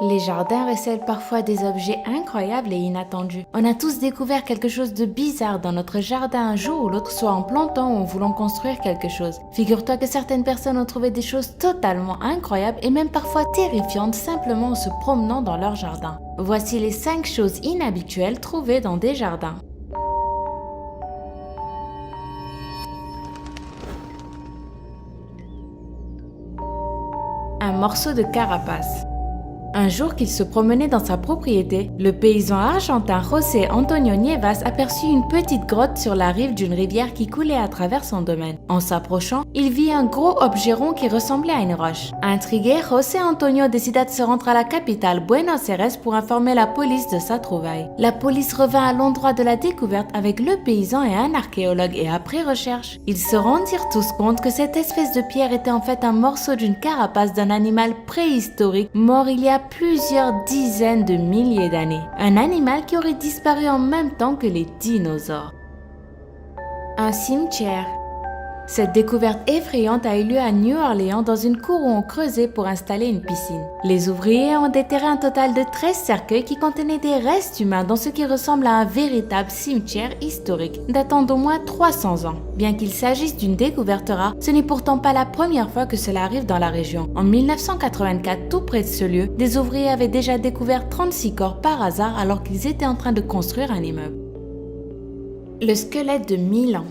Les jardins recèlent parfois des objets incroyables et inattendus. On a tous découvert quelque chose de bizarre dans notre jardin un jour ou l'autre, soit en plantant ou en voulant construire quelque chose. Figure-toi que certaines personnes ont trouvé des choses totalement incroyables et même parfois terrifiantes simplement en se promenant dans leur jardin. Voici les 5 choses inhabituelles trouvées dans des jardins. Un morceau de carapace. Un jour qu'il se promenait dans sa propriété, le paysan argentin José Antonio Nievas aperçut une petite grotte sur la rive d'une rivière qui coulait à travers son domaine. En s'approchant, il vit un gros objet rond qui ressemblait à une roche. Intrigué, José Antonio décida de se rendre à la capitale Buenos Aires pour informer la police de sa trouvaille. La police revint à l'endroit de la découverte avec le paysan et un archéologue et après recherche, ils se rendirent tous compte que cette espèce de pierre était en fait un morceau d'une carapace d'un animal préhistorique mort il y a plusieurs dizaines de milliers d'années. Un animal qui aurait disparu en même temps que les dinosaures. Un cimetière. Cette découverte effrayante a eu lieu à New Orleans dans une cour où on creusait pour installer une piscine. Les ouvriers ont déterré un total de 13 cercueils qui contenaient des restes humains dans ce qui ressemble à un véritable cimetière historique, datant d'au moins 300 ans. Bien qu'il s'agisse d'une découverte rare, ce n'est pourtant pas la première fois que cela arrive dans la région. En 1984, tout près de ce lieu, des ouvriers avaient déjà découvert 36 corps par hasard alors qu'ils étaient en train de construire un immeuble. Le squelette de Milan.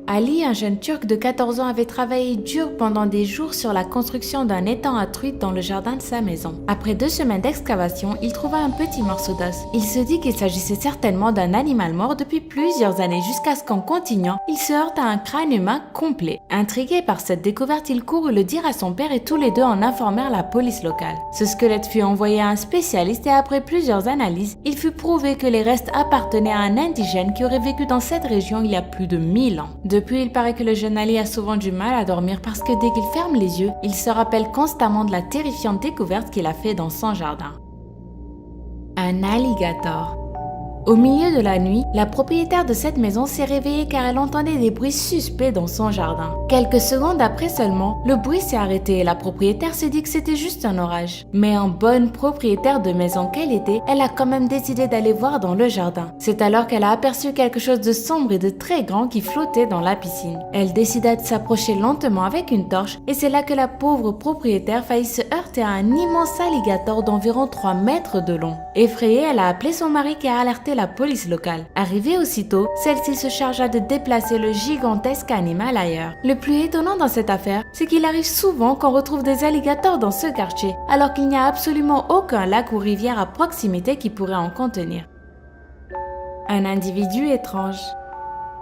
Ali, un jeune Turc de 14 ans, avait travaillé dur pendant des jours sur la construction d'un étang à truites dans le jardin de sa maison. Après 2 semaines d'excavation, il trouva un petit morceau d'os. Il se dit qu'il s'agissait certainement d'un animal mort depuis plusieurs années jusqu'à ce qu'en continuant, il se heurte à un crâne humain complet. Intrigué par cette découverte, il courut le dire à son père et tous les deux en informèrent la police locale. Ce squelette fut envoyé à un spécialiste et après plusieurs analyses, il fut prouvé que les restes appartenaient à un indigène qui aurait vécu dans cette région il y a plus de 1000 ans. Depuis, il paraît que le jeune Ali a souvent du mal à dormir parce que dès qu'il ferme les yeux, il se rappelle constamment de la terrifiante découverte qu'il a fait dans son jardin. Un alligator. Au milieu de la nuit, la propriétaire de cette maison s'est réveillée car elle entendait des bruits suspects dans son jardin. Quelques secondes après seulement, le bruit s'est arrêté et la propriétaire s'est dit que c'était juste un orage. Mais en bonne propriétaire de maison qu'elle était, elle a quand même décidé d'aller voir dans le jardin. C'est alors qu'elle a aperçu quelque chose de sombre et de très grand qui flottait dans la piscine. Elle décida de s'approcher lentement avec une torche et c'est là que la pauvre propriétaire faillit se heurter à un immense alligator d'environ 3 mètres de long. Effrayée, elle a appelé son mari qui a alerté la police locale. Arrivée aussitôt, celle-ci se chargea de déplacer le gigantesque animal ailleurs. Le plus étonnant dans cette affaire, c'est qu'il arrive souvent qu'on retrouve des alligators dans ce quartier, alors qu'il n'y a absolument aucun lac ou rivière à proximité qui pourrait en contenir. Un individu étrange.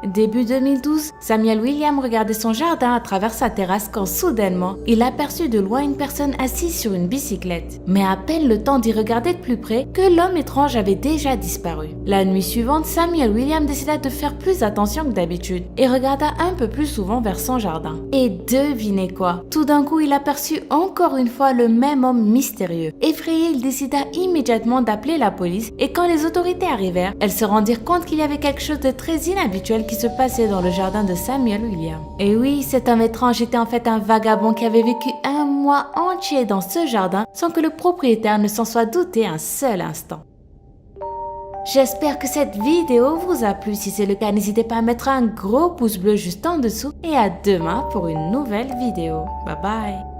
Début 2012, Samuel William regardait son jardin à travers sa terrasse quand soudainement, il aperçut de loin une personne assise sur une bicyclette. Mais à peine le temps d'y regarder de plus près que l'homme étrange avait déjà disparu. La nuit suivante, Samuel William décida de faire plus attention que d'habitude et regarda un peu plus souvent vers son jardin. Et devinez quoi? Tout d'un coup, il aperçut encore une fois le même homme mystérieux. Effrayé, il décida immédiatement d'appeler la police et quand les autorités arrivèrent, elles se rendirent compte qu'il y avait quelque chose de très inhabituel qui se passait dans le jardin de Samuel William. Et oui, cet homme étrange était en fait un vagabond qui avait vécu un mois entier dans ce jardin sans que le propriétaire ne s'en soit douté un seul instant. J'espère que cette vidéo vous a plu. Si c'est le cas, n'hésitez pas à mettre un gros pouce bleu juste en dessous et à demain pour une nouvelle vidéo. Bye bye!